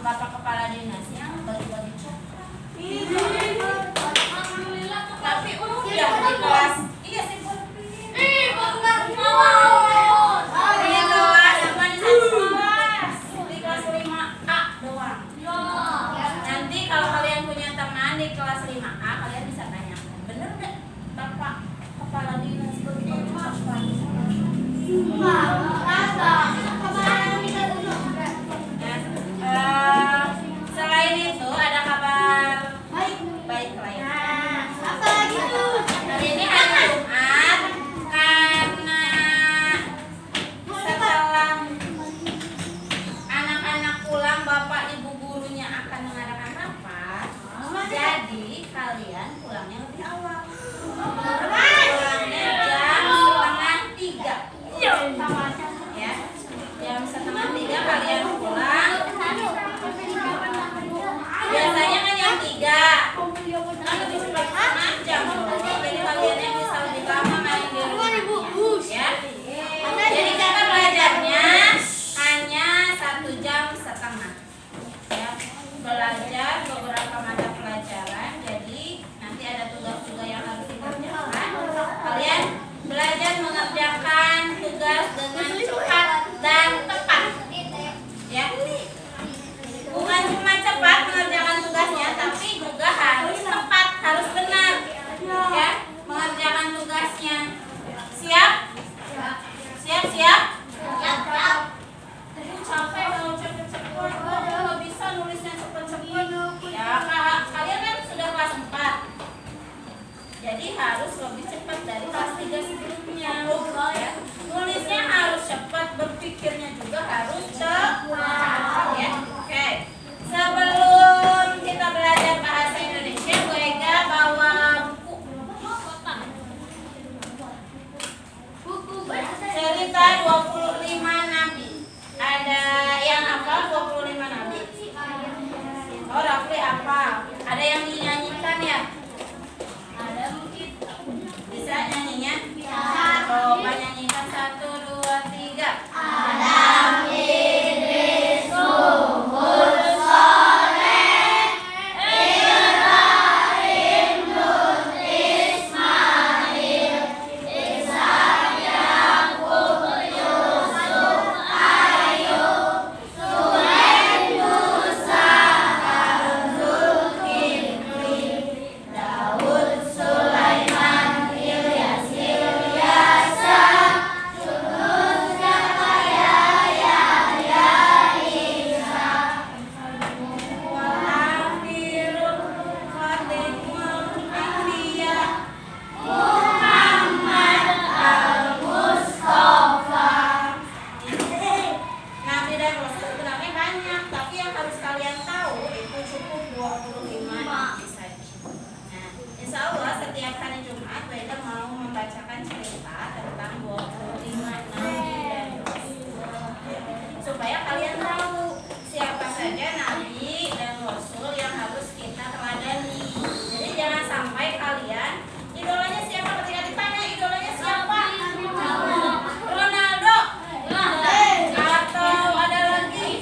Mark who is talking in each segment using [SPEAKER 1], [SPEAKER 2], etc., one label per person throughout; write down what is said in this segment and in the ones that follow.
[SPEAKER 1] Bapak Kepala Dinasnya bagi-bagi coklat.
[SPEAKER 2] Alhamdulillah.
[SPEAKER 1] Tapi udah di kelas. Iya sih buat
[SPEAKER 2] Enggak mau.
[SPEAKER 1] di kelas apa di satu kelas di kelas 5A doang. Nanti kalau kalian punya teman di kelas 5A kalian bisa tanya, bener nggak Bapak Kepala Dinas bagi-bagi coklat? Selain itu ada kabar baik lain. Hari ini hari Jumat, karena setelah anak-anak pulang bapak ibu gurunya akan mengadakan rapat, jadi kalian pulangnya lebih awal. Pulangnya jam 2:30. Ya, jam 2:30 kalian pulang. Biasanya kan jam 3. Kan lebih cepat setengah jam. Jadi kaliannya bisa lebih lama main di rumah. Ya. Jadi kita belajarnya hanya 1,5 jam. Ya. Belajar beberapa mata pelajaran. Jadi nanti ada tugas juga yang harus dikerjakan. Kalian belajar mengerjakan tugas dengan cepat dan tepat. Ya. Bukan cuma cepat mengerjakan tugasnya, tapi juga harus tepat, harus benar. Ya, mengerjakan tugasnya. Siap? Siap? Capek kalau cepet-cepet, nggak bisa nulisnya cepet-cepet. Ya, kalian kan sudah kelas 4. Jadi harus lebih cepat dari kelas 3 sebelumnya. Ya. Nulisnya harus cepat, berpikirnya juga harus cepat. Ya. Oke. Sebelum kita belajar bahasa Indonesia, Bu Ega bawa buku cerita 25 Nabi. Ada yang hafal 25 Nabi? Oh, Rafli hafal. Ada yang dinyanyikan ya? Ada mungkin. Bisa nyanyinya? Coba nyanyikan 1, 2, 3. Adam, Idris, Nuh, Soleh, Ibrahim, Lut, Ismail, Ishak, Yakub, Yusuf, Ayub, Shuaib, Musa, Harun, Zulkifli, Daud, Sulaiman, Ilyas, Ilyasa, Yunus, Zakaria, Yahya, Isa, wal akhirul khatimul anbiya, Muhammad al-Mustafa. Nabi dan Rasul sebenarnya banyak, tapi yang harus kalian tahu itu cukup 25 nabi saja. Nah, insya Allah setiap hari Jumat Weda mau membacakan cerita tentang 25 nabi dan Rasul, supaya kalian tahu siapa saja nabi dan Rasul yang harus kita teladani. Jadi jangan sampai kalian idolanya siapa, ketika ditanya idolanya siapa, Ronaldo atau ada lagi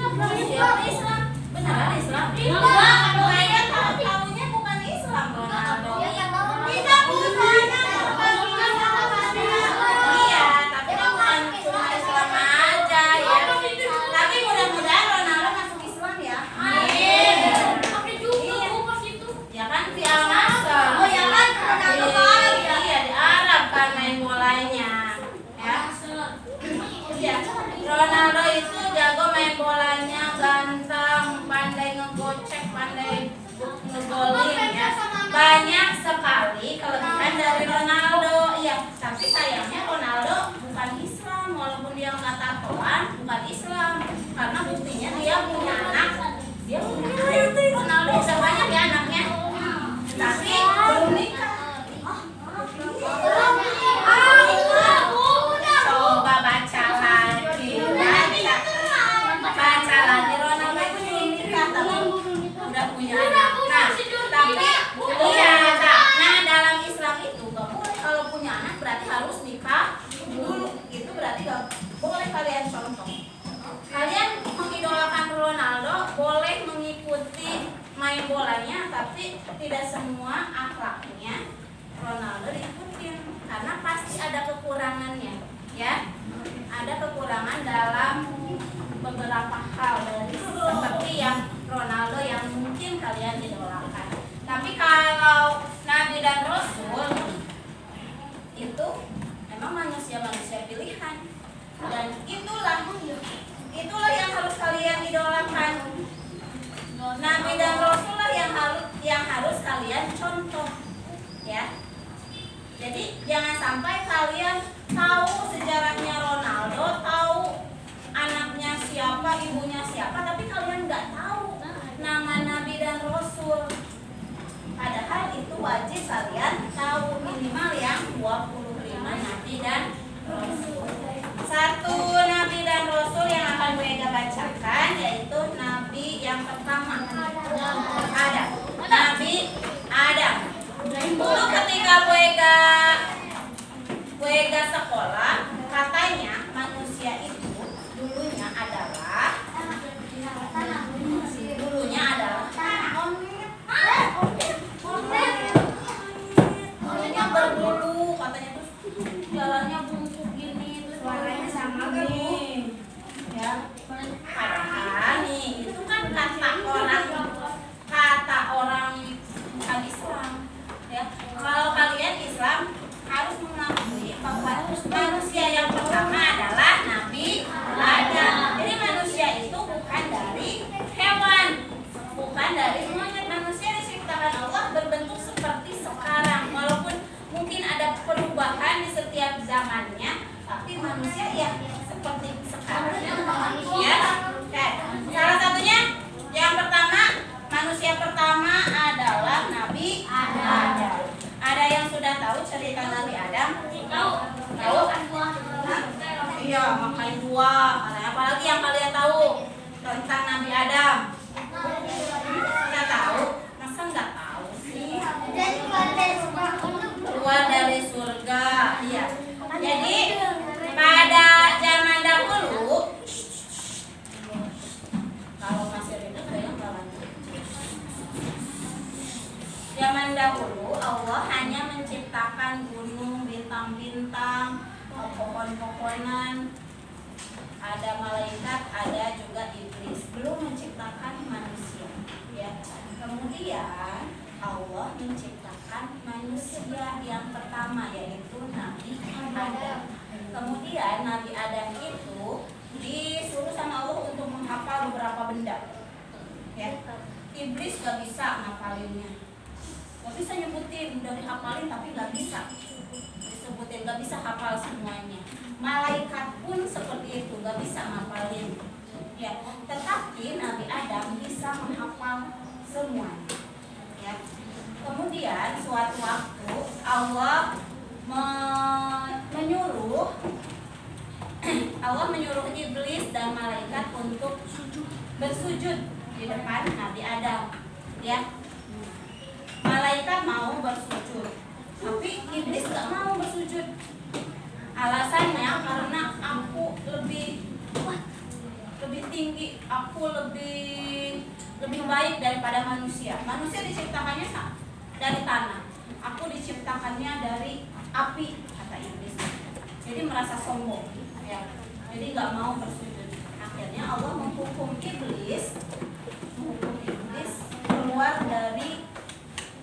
[SPEAKER 1] Siapa Islam? Beneran Islam? Saya tahunya bukan Islam Ronaldo. Iya, tapi bukan cuma Islam aja ya. Tapi mudah-mudahan Ronaldo masuk Islam ya. Amin. Ya kan di Al-Nassr.
[SPEAKER 2] Oh ya kan, Ronaldo ke Arab ya?
[SPEAKER 1] Iya, di Arab kan main bolanya. Ya. Ya. Ronaldo itu jago main bolanya, ganteng, pandai ngegocek, pandai ngegolin ya. Banyak sekali kelebihan dari Ronaldo. Iya, tapi sayangnya Ronaldo bukan Islam, walaupun dia nggak tatoan, bukan Islam. Karena buktinya dia punya anak. Dia punya anak. Ronaldo udah banyak ya anaknya. Tapi belum nikah. Coba baca lagi. Baca lagi. Ronaldo itu belum nikah tapi udah punya anak. Nah, tapi iya, nah dalam Islam itu gak boleh kalau punya anak berarti harus nikah dulu. Itu berarti gak boleh kalian contoh. Kalian mengidolakan Ronaldo, boleh mengikuti main bolanya, tapi tidak semua akhlaknya Ronaldo diikutin karena pasti ada kekurangannya, ya. Ada kekurangan dalam beberapa hal dari seperti yang Ronaldo yang mungkin kalian idolakan. Tapi kalau Nabi dan Rasul itu memang manusia-manusia pilihan dan itulah yang harus kalian idolakan. Nabi dan Rasul lah yang harus kalian contoh, ya. Jadi jangan sampai kalian tahu sejarahnya Ronaldo, tahu anaknya siapa, ibunya siapa, tapi kalian nggak tahu nama Nabi dan Rasul. Padahal itu wajib kalian tahu, minimal yang 25 Nabi dan Rasul. Satu Nabi dan Rasul yang akan mereka bacakan yaitu Nabi yang pertama, Adam. Nabi Adam. Dulu ketika Buega sekolah, katanya manusia itu dulunya adalah berbulu, katanya terus jalannya bungkuk gini, terus warnanya sama gini, ya. Padahal nih itu kan kata orang bukan Islam, ya. Kalau kalian Islam harus mengakui bahwa manusia yang pertama adalah Nabi Adam. Jadi manusia itu bukan dari hewan, bukan dari monyet. Manusia diciptakan Allah berbentuk seperti sekarang, walaupun mungkin ada perubahan di setiap zamannya, tapi manusia ya seperti sekarang, ya. Oke. Salah satunya yang pertama, manusia pertama adalah Nabi Adam. Ada yang sudah tahu cerita Nabi Adam? Tahu? Iya, makan buah. Apalagi yang kalian tahu tentang Nabi Adam? Nggak tahu? Masa nggak tahu sih? Keluar dari surga. Iya. Jadi pada zaman dahulu, kalau masih ribet saya nggak lanjut. Zaman dahulu Allah hanya menciptakan gunung, bintang-bintang, pohon-pohonan, ada malaikat, ada juga iblis, belum menciptakan manusia, ya. Kemudian Allah menciptakan manusia yang pertama yaitu Nabi Adam. Kemudian Nabi Adam itu disuruh sama Allah untuk menghafal beberapa benda, ya. Iblis gak bisa ngapalinnya, gak bisa nyebutin, udah dihafalin tapi gak bisa disebutin, gak bisa hafal semuanya. Malaikat pun seperti itu, gak bisa ngapalin, ya. Tetapi Nabi Adam bisa menghafal semuanya, ya. Kemudian suatu waktu Allah menyuruh iblis dan malaikat untuk bersujud di depan Nabi Adam, ya. Malaikat mau bersujud, tapi iblis gak mau bersujud. Alasannya karena aku lebih lebih tinggi, aku lebih baik daripada manusia. Manusia diciptakannya dari tanah, aku diciptakannya dari api, kata iblis. Jadi merasa sombong, ya. Jadi nggak mau bersujud. Akhirnya Allah menghukum iblis keluar dari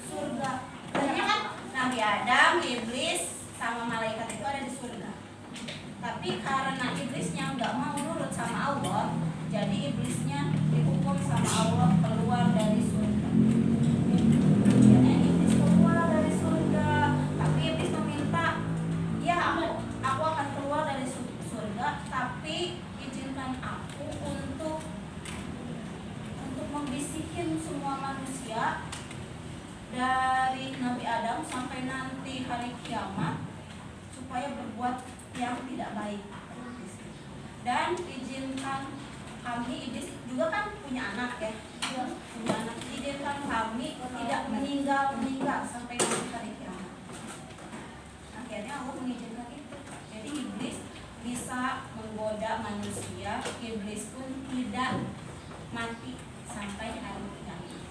[SPEAKER 1] surga. Tadinya kan Nabi Adam, iblis sama malaikat itu ada di surga. Tapi karena iblisnya nggak mau nurut sama Allah, jadi iblisnya dihukum sama Allah keluar dari surga. Akhirnya iblis keluar dari surga, tapi iblis meminta, ya aku akan keluar dari surga, tapi izinkan aku untuk membisikin semua manusia dari Nabi Adam sampai nanti hari kiamat supaya berbuat yang tidak baik. Dan izinkan kami, iblis juga kan punya anak ya, punya anak, izinkan kami tidak meninggal sampai nanti hari kiamat. Akhirnya Allah mengizinkan itu. Jadi iblis bisa menggoda manusia, iblis pun tidak mati sampai hari kiamat.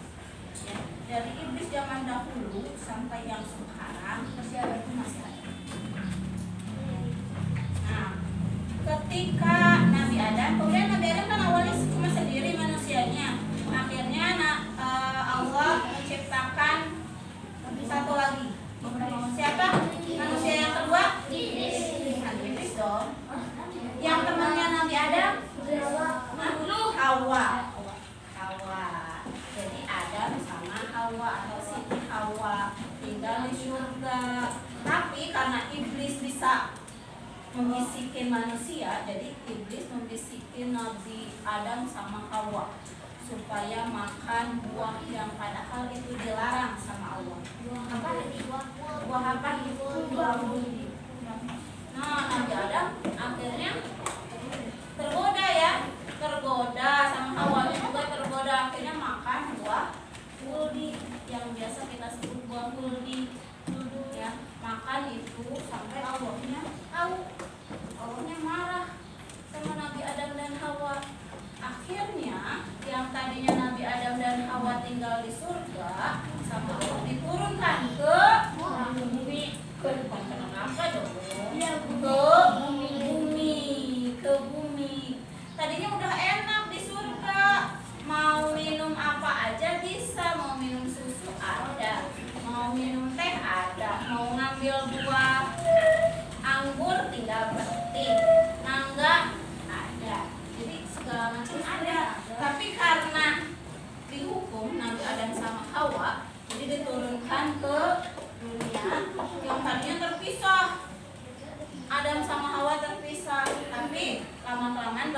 [SPEAKER 1] Ya, dari iblis zaman dahulu sampai yang sekarang masih ada. Nah, ketika Nabi Adam, kemudian Nabi Adam kan awalnya cuma sendiri manusianya. Akhirnya Allah menciptakan satu lagi. Siapa? Manusia yang kedua? Iblis dong. Yang temannya Nabi Adam? Hawa. Jadi Adam sama Hawa atau Siti Hawa tinggal di surga. Tapi karena iblis bisa membisikin manusia, jadi iblis membisikin Nabi Adam sama Hawa supaya makan buah yang padahal itu dilarang sama Allah. Buah apa? Buah budi. Nah, Nabi Adam akhirnya tergoda sama Hawanya juga tergoda, akhirnya makan buah huldi yang biasa kita sebut buah huldi. Ya, makan itu sampai Allahnya marah sama Nabi Adam dan Hawa. Akhirnya yang tadinya Nabi Adam dan Hawa tinggal di surga sama Allah diturunkan ke bumi, ke bumi. Tadinya udah enak di surga, mau minum apa aja bisa, mau minum susu ada, mau minum teh ada, mau ngambil buah anggur tinggal petik, mangga ada, jadi segala macam ada. Tapi karena dihukum Nabi Adam sama Hawa, jadi diturunkan ke dunia yang tadinya terpisah. Adam sama Hawa terpisah, tapi lama-kelamaan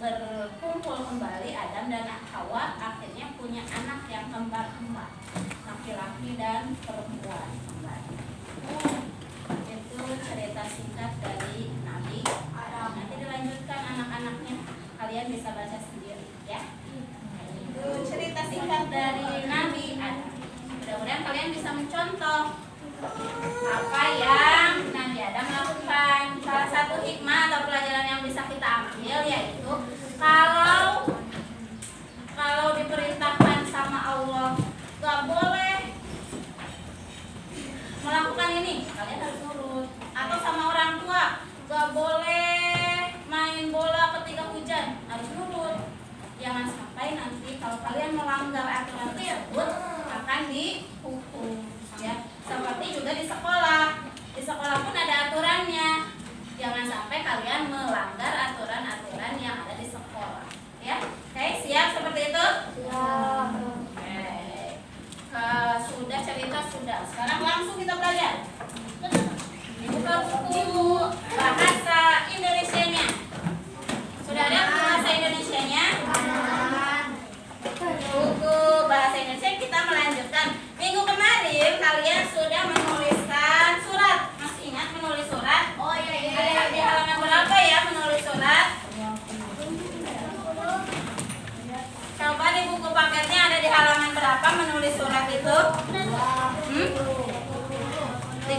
[SPEAKER 1] berkumpul kembali Adam dan Hawa, akhirnya punya anak yang kembar-kembar, laki-laki dan perempuan kembali. Itu cerita singkat dari Nabi Adam. Nanti dilanjutkan anak-anaknya, kalian bisa baca sendiri ya. Itu cerita singkat dari Nabi Adam. Mudah-mudahan kalian bisa mencontoh apa yang Nabi Adam lakukan. Salah satu hikmah atau pelajaran yang bisa kita ambil yaitu kalau diperintahkan sama Allah gak boleh melakukan ini, kalian harus nurut. Atau sama orang tua gak boleh main bola ketika hujan, harus nurut. Jangan sampai nanti kalau kalian melanggar aturan tersebut akan dihukum ya. Seperti juga di sekolah pun ada aturannya. Jangan sampai kalian melanggar aturan-aturan yang ada di sekolah ya. Oke, siap seperti itu? Siap. Oke. Sudah cerita sudah. Sekarang langsung kita belajar. Dibuka buku bahasa Indonesianya. Sudah ada bahasa Indonesianya? Buku bahasa Indonesia kita melanjutkan. Minggu kemarin kalian sudah menuliskan surat. Masih ingat menulis surat? Oh iya. Ada di halaman berapa ya menulis surat? Coba di buku paketnya ada di halaman berapa menulis surat itu? 30.